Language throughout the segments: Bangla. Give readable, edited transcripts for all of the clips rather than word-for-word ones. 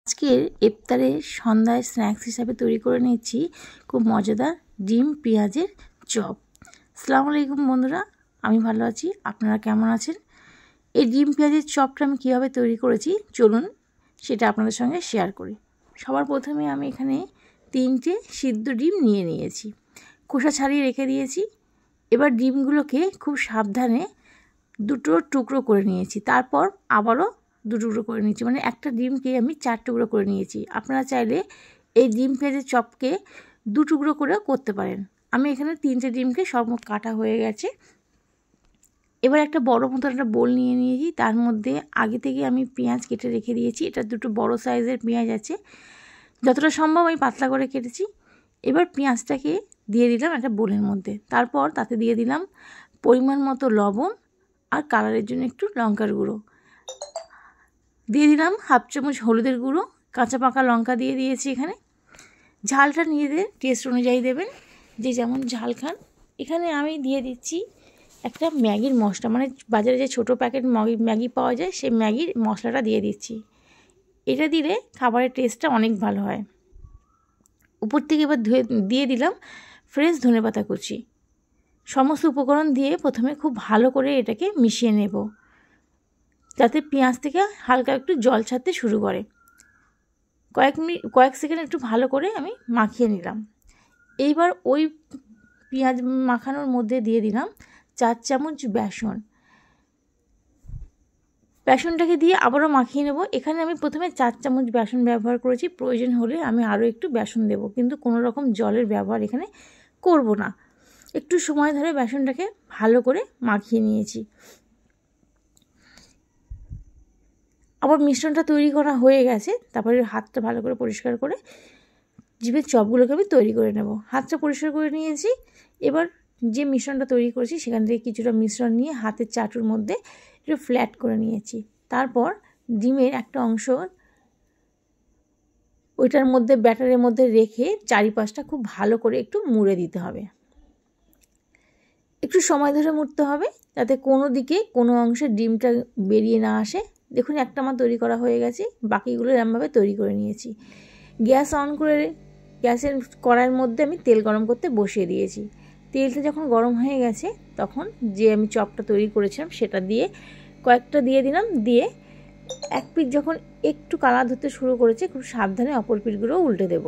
আজকের ইফতারে সন্ধ্যায় স্ন্যাক্স হিসাবে তৈরি করে নিচ্ছি খুব মজাদার ডিম পেঁয়াজের চপ। আসসালামু আলাইকুম বন্ধুরা, আমি ভালো আছি, আপনারা কেমন আছেন? এই ডিম পেঁয়াজের চপটা আমি কীভাবে তৈরি করেছি চলুন সেটা আপনাদের সঙ্গে শেয়ার করি। সবার প্রথমে আমি এখানে 3টে সিদ্ধ ডিম নিয়ে নিয়েছি, খোসা ছাড়িয়ে রেখে দিয়েছি। এবার ডিমগুলোকে খুব সাবধানে দুটো টুকরো করে নিয়েছি, তারপর আবারও দু টুকরো করে নিয়েছি, মানে একটা ডিমকে আমি 4 টুকরো করে নিয়েছি। আপনারা চাইলে এই ডিম পেঁয়াজের চপকে 2 টুকরো করেও করতে পারেন। আমি এখানে 3টে ডিমকে সব কাটা হয়ে গেছে। এবার একটা বড় মতন একটা বোল নিয়ে নিয়েছি, তার মধ্যে আগে থেকে আমি পেঁয়াজ কেটে রেখে দিয়েছি। এটা দুটো বড় সাইজের পেঁয়াজ আছে, যতটা সম্ভব আমি পাতলা করে কেটেছি। এবার পেঁয়াজটাকে দিয়ে দিলাম একটা বোলের মধ্যে, তারপর তাতে দিয়ে দিলাম পরিমাণ মতো লবণ আর কালারের জন্য একটু লঙ্কার গুঁড়ো, দিয়ে দিলাম 1/2 চামচ হলুদের গুঁড়ো, কাঁচা পাকা লঙ্কা দিয়ে দিয়েছি। এখানে ঝালটা নিজেদের টেস্ট অনুযায়ী দেবেন, যে যেমন ঝাল খান। এখানে আমি দিয়ে দিচ্ছি একটা ম্যাগির মশলা, মানে বাজারে যে ছোটো প্যাকেট ম্যাগি পাওয়া যায় সেই ম্যাগির মশলাটা দিয়ে দিচ্ছি। এটা দিলে খাবারের টেস্টটা অনেক ভালো হয়। উপর থেকে এবার দিয়ে দিলাম ফ্রেশ ধনেপাতা কুচি। সমস্ত উপকরণ দিয়ে প্রথমে খুব ভালো করে এটাকে মিশিয়ে নেব, যাতে পেঁয়াজ থেকে হালকা একটু জল ছাড়তে শুরু করে। কয়েক সেকেন্ড একটু ভালো করে আমি মাখিয়ে নিলাম। এইবার ওই পেঁয়াজ মাখানোর মধ্যে দিয়ে দিলাম 4 চামচ বেসন। বেসনটাকে দিয়ে আবারও মাখিয়ে নেব। এখানে আমি প্রথমে 4 চামচ বেসন ব্যবহার করেছি, প্রয়োজন হলে আমি আরও একটু বেসন দেব, কিন্তু কোনো রকম জলের ব্যবহার এখানে করব না। একটু সময় ধরে বেসনটাকে ভালো করে মাখিয়ে নিয়েছি। আবার মিশ্রণটা তৈরি করা হয়ে গেছে, তারপরে হাতটা ভালো করে পরিষ্কার করে জিভের চপগুলোকে আমি তৈরি করে নেব। হাতটা পরিষ্কার করে নিয়েছি। এবার যে মিশ্রণটা তৈরি করেছি সেখান থেকে কিছুটা মিশ্রণ নিয়ে হাতের চাটুর মধ্যে একটু ফ্ল্যাট করে নিয়েছি। তারপর ডিমের একটা অংশ ওইটার মধ্যে ব্যাটারের মধ্যে রেখে চারিপাশটা খুব ভালো করে একটু মুড়ে দিতে হবে। একটু সময় ধরে মুড়তে হবে, যাতে কোনো দিকে কোনো অংশে ডিমটা বেরিয়ে না আসে। দেখুন একটা আমার তৈরি করা হয়ে গেছে, বাকিগুলো এরমভাবে তৈরি করে নিয়েছি। গ্যাস অন করে গ্যাসের কড়াইয়ের মধ্যে আমি তেল গরম করতে বসিয়ে দিয়েছি। তেলটা যখন গরম হয়ে গেছে তখন যে আমি চপটা তৈরি করেছিলাম সেটা দিয়ে কয়েকটা দিয়ে দিলাম। দিয়ে এক পিঠ যখন একটু কালার ধরতে শুরু করেছে, খুব সাবধানে অপর পিঠগুলোও উল্টে দেব।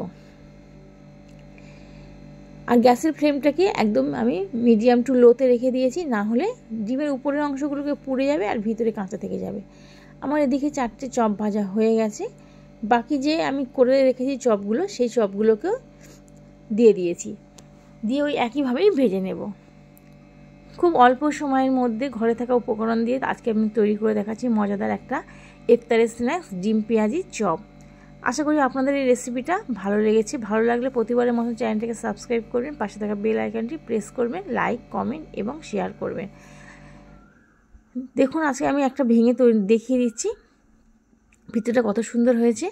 আর গ্যাসের ফ্লেমটাকে একদম আমি মিডিয়াম টু লোতে রেখে দিয়েছি, না হলে ডিমের উপরের অংশগুলোকে পুড়ে যাবে আর ভিতরে কাঁচা থেকে যাবে। আমার এদিকে 4টে চপ ভাজা হয়ে গেছে। বাকি যে আমি করে রেখেছি চপগুলো, সেই চপগুলোকেও দিয়ে দিয়েছি, দিয়ে ওই একইভাবেই ভেজে নেব। খুব অল্প সময়ের মধ্যে ঘরে থাকা উপকরণ দিয়ে আজকে আমি তৈরি করে দেখাচ্ছি মজাদার একটা ইফতারের স্ন্যাক্স ডিম পেঁয়াজি চপ। আশা করি আপনাদের এই রেসিপিটা ভালো লেগেছে। ভালো লাগলে প্রতিবারের মতো চ্যানেলটাকে সাবস্ক্রাইব করবেন, পাশে থাকা বেল আইকনটি প্রেস করবেন, লাইক কমেন্ট এবং শেয়ার করবেন। দেখুন আজকে আমি একটা ভেঙে দেখিয়ে দিচ্ছি ভিতরটা কত সুন্দর হয়েছে,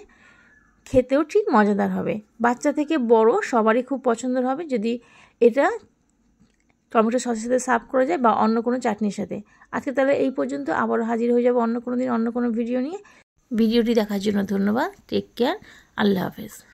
খেতেও ঠিক মজাদার হবে। বাচ্চা থেকে বড় সবারই খুব পছন্দের হবে যদি এটা টমেটো সসের সাথে সার্ভ করা যায় বা অন্য কোনো চাটনির সাথে। আজকে তাহলে এই পর্যন্ত, আবারও হাজির হয়ে যাবো অন্য কোনো দিন অন্য কোনো ভিডিও নিয়ে। ভিডিওটি দেখার জন্য ধন্যবাদ। টেক কেয়ার, আল্লাহ হাফেজ।